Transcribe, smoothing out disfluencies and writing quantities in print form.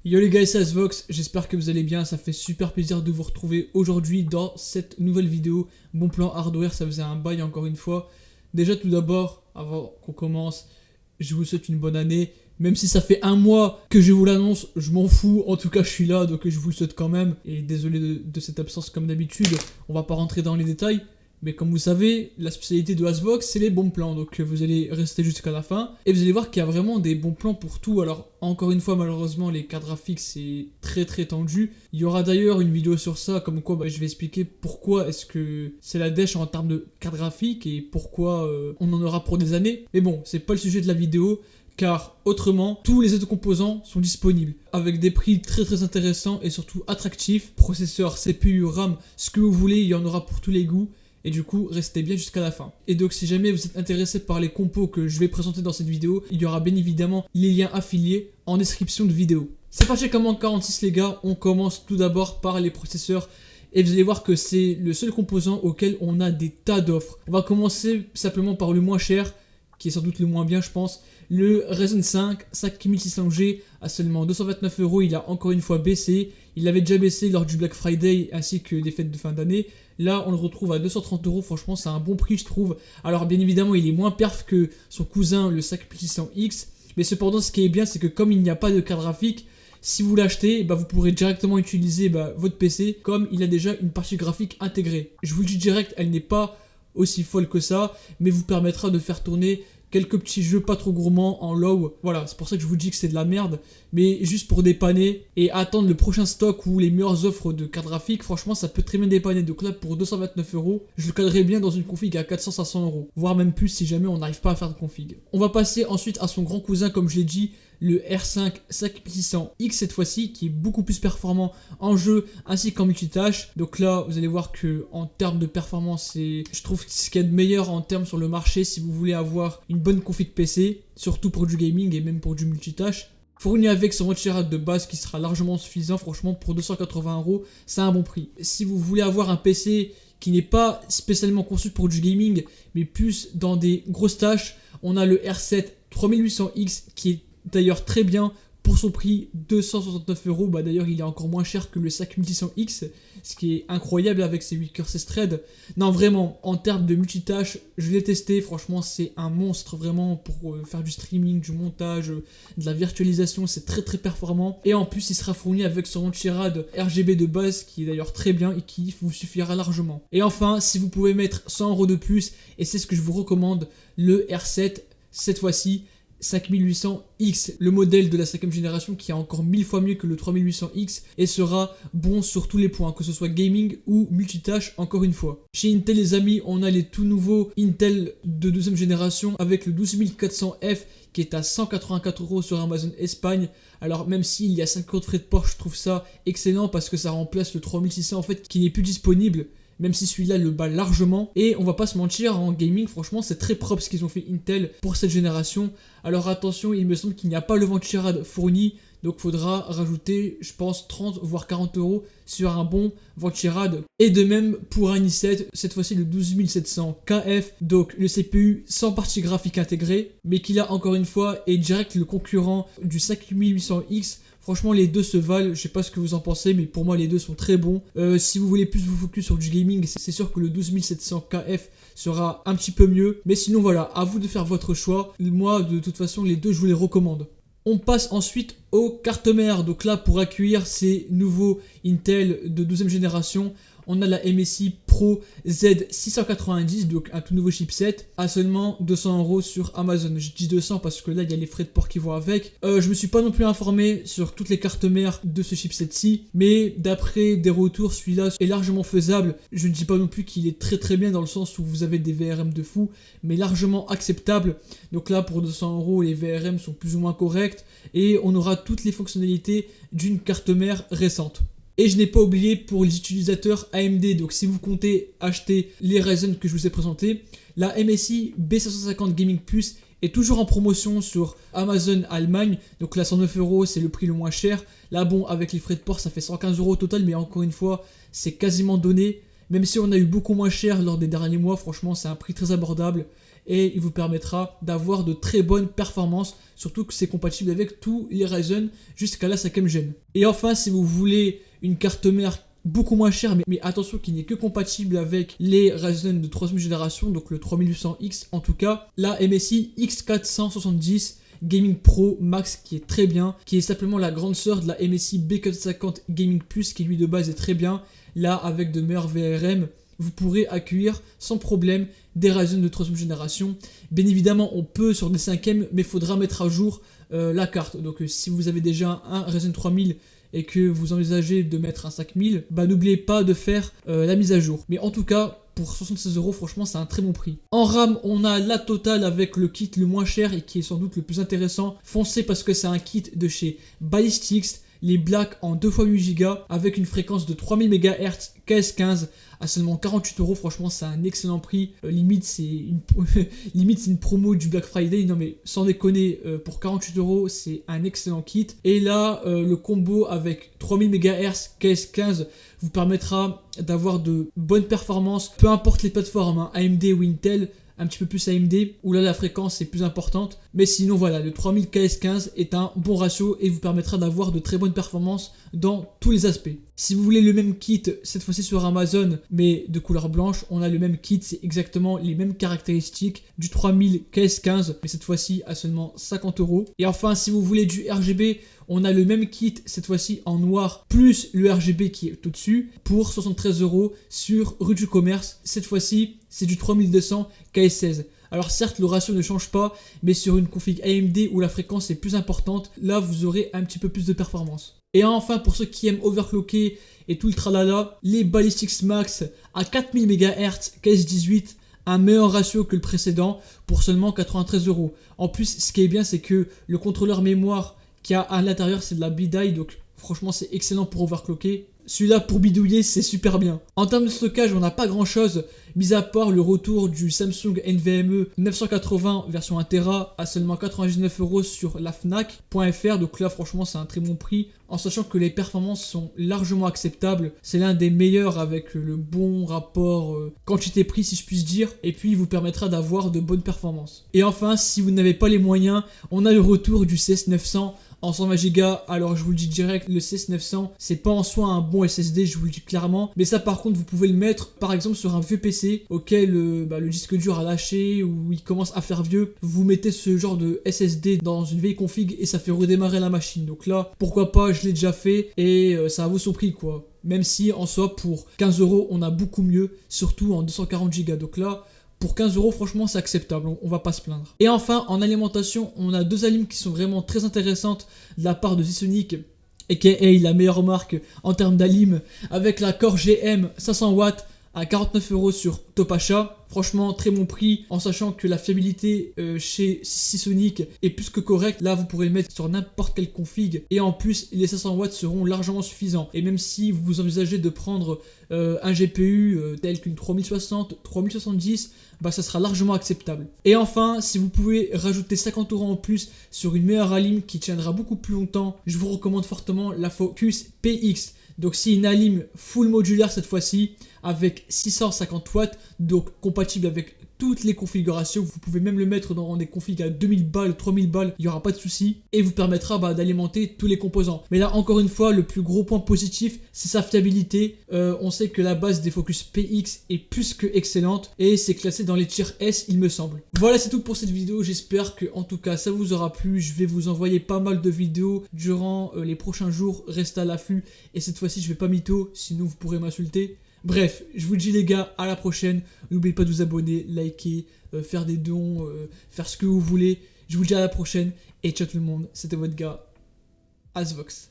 Yo les gars, c'est Asvox, j'espère que vous allez bien, ça fait super plaisir de vous retrouver aujourd'hui dans cette nouvelle vidéo. Bon plan hardware, ça faisait un bail encore une fois. Déjà tout d'abord, avant qu'on commence, je vous souhaite une bonne année. Même si ça fait un mois que je vous l'annonce, je m'en fous, en tout cas je suis là, donc je vous le souhaite quand même. Et désolé de cette absence comme d'habitude, on va pas rentrer dans les détails. Mais comme vous savez, la spécialité de Asvox, c'est les bons plans. Donc vous allez rester jusqu'à la fin. Et vous allez voir qu'il y a vraiment des bons plans pour tout. Alors encore une fois, malheureusement, les cartes graphiques, c'est très tendu. Il y aura d'ailleurs une vidéo sur ça, comme quoi je vais expliquer pourquoi est-ce que c'est la dèche en termes de cartes graphiques et pourquoi on en aura pour des années. Mais bon, c'est pas le sujet de la vidéo. Car autrement, tous les autres composants sont disponibles avec des prix très intéressants et surtout attractifs. Processeur, CPU, RAM, ce que vous voulez, il y en aura pour tous les goûts. Et du coup, restez bien jusqu'à la fin. Et donc, si jamais vous êtes intéressé par les compos que je vais présenter dans cette vidéo, il y aura bien évidemment les liens affiliés en description de vidéo. C'est parti comme en 46 les gars, on commence tout d'abord par les processeurs. Et vous allez voir que c'est le seul composant auquel on a des tas d'offres. On va commencer simplement par le moins cher, qui est sans doute le moins bien je pense. Le Ryzen 5 5600G à seulement 229€, il a encore une fois baissé. Il avait déjà baissé lors du Black Friday ainsi que des fêtes de fin d'année. Là, on le retrouve à 230€, franchement, c'est un bon prix, je trouve. Alors, bien évidemment, il est moins perf que son cousin, le 5600X. Mais cependant, ce qui est bien, c'est que comme il n'y a pas de carte graphique, si vous l'achetez, vous pourrez directement utiliser votre PC comme il a déjà une partie graphique intégrée. Je vous le dis direct, elle n'est pas aussi folle que ça, mais vous permettra de faire tourner quelques petits jeux pas trop gourmands en low. Voilà, c'est pour ça que je vous dis que c'est de la merde. Mais juste pour dépanner et attendre le prochain stock ou les meilleures offres de cartes graphiques, franchement, ça peut très bien dépanner. Donc là, pour 229€, je le cadrerai bien dans une config à 400-500€. Voire même plus si jamais on n'arrive pas à faire de config. On va passer ensuite à son grand cousin, comme je l'ai dit, le R5 5600X cette fois-ci, qui est beaucoup plus performant en jeu ainsi qu'en multitâche. Donc là, vous allez voir que en termes de performance, je trouve ce qu'il y a de meilleur en termes sur le marché si vous voulez avoir une bonne config PC, surtout pour du gaming et même pour du multitâche. Fourni avec son ventirail de base qui sera largement suffisant, franchement pour 280€, c'est un bon prix. Si vous voulez avoir un PC qui n'est pas spécialement conçu pour du gaming, mais plus dans des grosses tâches, on a le R7 3800X qui est d'ailleurs très bien pour son prix 269€. D'ailleurs il est encore moins cher que le 5600X, ce qui est incroyable avec ses 8 cœurs 16 threads. Non vraiment, en termes de multitâche, je l'ai testé, franchement c'est un monstre vraiment pour faire du streaming, du montage, de la virtualisation, c'est très performant. Et en plus il sera fourni avec son anti-rad RGB de base qui est d'ailleurs très bien et qui vous suffira largement. Et enfin, si vous pouvez mettre 100€ de plus, et c'est ce que je vous recommande, le R7, cette fois-ci 5800X, le modèle de la 5ème génération qui est encore 1000 fois mieux que le 3800X et sera bon sur tous les points, que ce soit gaming ou multitâche encore une fois. Chez Intel les amis, on a les tout nouveaux Intel de 2ème génération avec le 12400F qui est à 184€ sur Amazon Espagne. Alors même s'il y a 5€ de frais de port, je trouve ça excellent parce que ça remplace le 3600 en fait qui n'est plus disponible. Même si celui-là le bat largement. Et on va pas se mentir, en gaming, franchement, c'est très propre ce qu'ils ont fait Intel pour cette génération. Alors attention, il me semble qu'il n'y a pas le ventirad fourni. Donc faudra rajouter, je pense, 30 voire 40€ sur un bon ventirad. Et de même pour un i7, cette fois-ci le 12700KF. Donc le CPU sans partie graphique intégrée. Mais qui là, encore une fois, est direct le concurrent du 5800X. Franchement, les deux se valent, je sais pas ce que vous en pensez, mais pour moi, les deux sont très bons. Si vous voulez plus vous focus sur du gaming, c'est sûr que le 12700KF sera un petit peu mieux. Mais sinon, voilà, à vous de faire votre choix. Moi, de toute façon, les deux, je vous les recommande. On passe ensuite aux cartes mères. Donc là, pour accueillir ces nouveaux Intel de 12ème génération, on a la MSI Pro Z690, donc un tout nouveau chipset, à seulement 200€ sur Amazon. Je dis 200 parce que là, il y a les frais de port qui vont avec. Je me suis pas non plus informé sur toutes les cartes mères de ce chipset-ci, mais d'après des retours, celui-là est largement faisable. Je ne dis pas non plus qu'il est très bien dans le sens où vous avez des VRM de fou, mais largement acceptable. Donc là, pour 200€, les VRM sont plus ou moins corrects et on aura toutes les fonctionnalités d'une carte mère récente. Et je n'ai pas oublié pour les utilisateurs AMD, donc si vous comptez acheter les Ryzen que je vous ai présentés, la MSI B550 Gaming Plus est toujours en promotion sur Amazon Allemagne, donc là 109€, c'est le prix le moins cher. Là bon, avec les frais de port ça fait 115€ au total, mais encore une fois c'est quasiment donné. Même si on a eu beaucoup moins cher lors des derniers mois, franchement c'est un prix très abordable. et il vous permettra d'avoir de très bonnes performances, surtout que c'est compatible avec tous les Ryzen jusqu'à la 5ème gen. Et enfin, si vous voulez une carte mère beaucoup moins chère, mais attention qui n'est que compatible avec les Ryzen de 3ème génération, donc le 3800X en tout cas, la MSI X470 Gaming Pro Max qui est très bien, qui est simplement la grande sœur de la MSI B450 Gaming Plus qui lui de base est très bien. Là avec de meilleurs VRM, vous pourrez accueillir sans problème des Ryzen de 3ème génération. Bien évidemment on peut sur des 5ème, mais il faudra mettre à jour la carte. Donc si vous avez déjà un Ryzen 3000 et que vous envisagez de mettre un 5000, bah n'oubliez pas de faire la mise à jour. Mais en tout cas, pour 76 €, franchement, c'est un très bon prix. En RAM, on a la totale avec le kit le moins cher et qui est sans doute le plus intéressant. Foncez parce que c'est un kit de chez Ballistix, les Black en 2x8 Go avec une fréquence de 3000 MHz KS15 à seulement 48 €. Franchement, c'est un excellent prix. Limite, c'est une promo du Black Friday. Non, mais sans déconner, pour 48 €, c'est un excellent kit. Et là, le combo avec 3000 MHz KS15 vous permettra d'avoir de bonnes performances, peu importe les plateformes, hein, AMD ou Intel. Un petit peu plus AMD, où là la fréquence est plus importante. Mais sinon voilà, le 3000 KS15 est un bon ratio et vous permettra d'avoir de très bonnes performances dans tous les aspects. Si vous voulez le même kit, cette fois-ci sur Amazon, mais de couleur blanche, on a le même kit, c'est exactement les mêmes caractéristiques du 3000 KS15, mais cette fois-ci à seulement 50 €. Et enfin, si vous voulez du RGB, on a le même kit, cette fois-ci en noir, plus le RGB qui est au-dessus, pour 73 € sur rue du Commerce. Cette fois-ci, c'est du 3200 KS16. Alors certes, le ratio ne change pas, mais sur une config AMD où la fréquence est plus importante, là vous aurez un petit peu plus de performance. Et enfin, pour ceux qui aiment overclocker et tout le tralala, les Ballistix Max à 4000 MHz KS18, un meilleur ratio que le précédent pour seulement 93 €. En plus, ce qui est bien, c'est que le contrôleur mémoire qu'il y a à l'intérieur, c'est de la BDI, donc franchement c'est excellent pour overclocker. Celui-là pour bidouiller c'est super bien. En termes de stockage on n'a pas grand chose, mis à part le retour du Samsung NVMe 980 version 1TB à seulement 99 € sur la Fnac.fr. Donc là franchement c'est un très bon prix, en sachant que les performances sont largement acceptables. C'est l'un des meilleurs avec le bon rapport quantité-prix si je puis dire, et puis il vous permettra d'avoir de bonnes performances. Et enfin, si vous n'avez pas les moyens, on a le retour du CS900 en 120 Go. Alors je vous le dis direct, le CS900 c'est pas en soi un bon SSD, je vous le dis clairement, mais ça par contre vous pouvez le mettre par exemple sur un vieux PC auquel le disque dur a lâché ou il commence à faire vieux. Vous mettez ce genre de SSD dans une vieille config et ça fait redémarrer la machine. Donc là pourquoi pas, je l'ai déjà fait et ça vaut son prix quoi. Même si en soi pour 15 € on a beaucoup mieux, surtout en 240 Go. Donc là pour 15 € franchement c'est acceptable, on va pas se plaindre. Et enfin en alimentation on a deux alimes qui sont vraiment très intéressantes de la part de Seasonic, aka la meilleure marque en termes d'alim, avec la Core GM 500 watts à 49 € sur Topachat. Franchement très bon prix, en sachant que la fiabilité chez Seasonic est plus que correcte. Là vous pourrez le mettre sur n'importe quelle config et en plus les 500 watts seront largement suffisants. Et même si vous envisagez de prendre un GPU tel qu'une 3060, 3070, bah ça sera largement acceptable. Et enfin, si vous pouvez rajouter 50 € en plus sur une meilleure alim qui tiendra beaucoup plus longtemps, je vous recommande fortement la Focus PX. Donc c'est une alim full modulaire cette fois-ci avec 650 watts, donc compatible avec toutes les configurations. Vous pouvez même le mettre dans des configs à 2000 balles, 3000 balles, il n'y aura pas de souci. Et vous permettra d'alimenter tous les composants. Mais là, encore une fois, le plus gros point positif, c'est sa fiabilité. On sait que la base des Focus PX est plus que excellente. Et c'est classé dans les tiers S, il me semble. Voilà, c'est tout pour cette vidéo. J'espère que, en tout cas, ça vous aura plu. Je vais vous envoyer pas mal de vidéos durant les prochains jours. Restez à l'affût. Et cette fois-ci, je vais pas mytho, sinon vous pourrez m'insulter. Bref, je vous dis les gars, à la prochaine. N'oubliez pas de vous abonner, liker, faire des dons, faire ce que vous voulez. Je vous dis à la prochaine et ciao tout le monde. C'était votre gars, Asvox.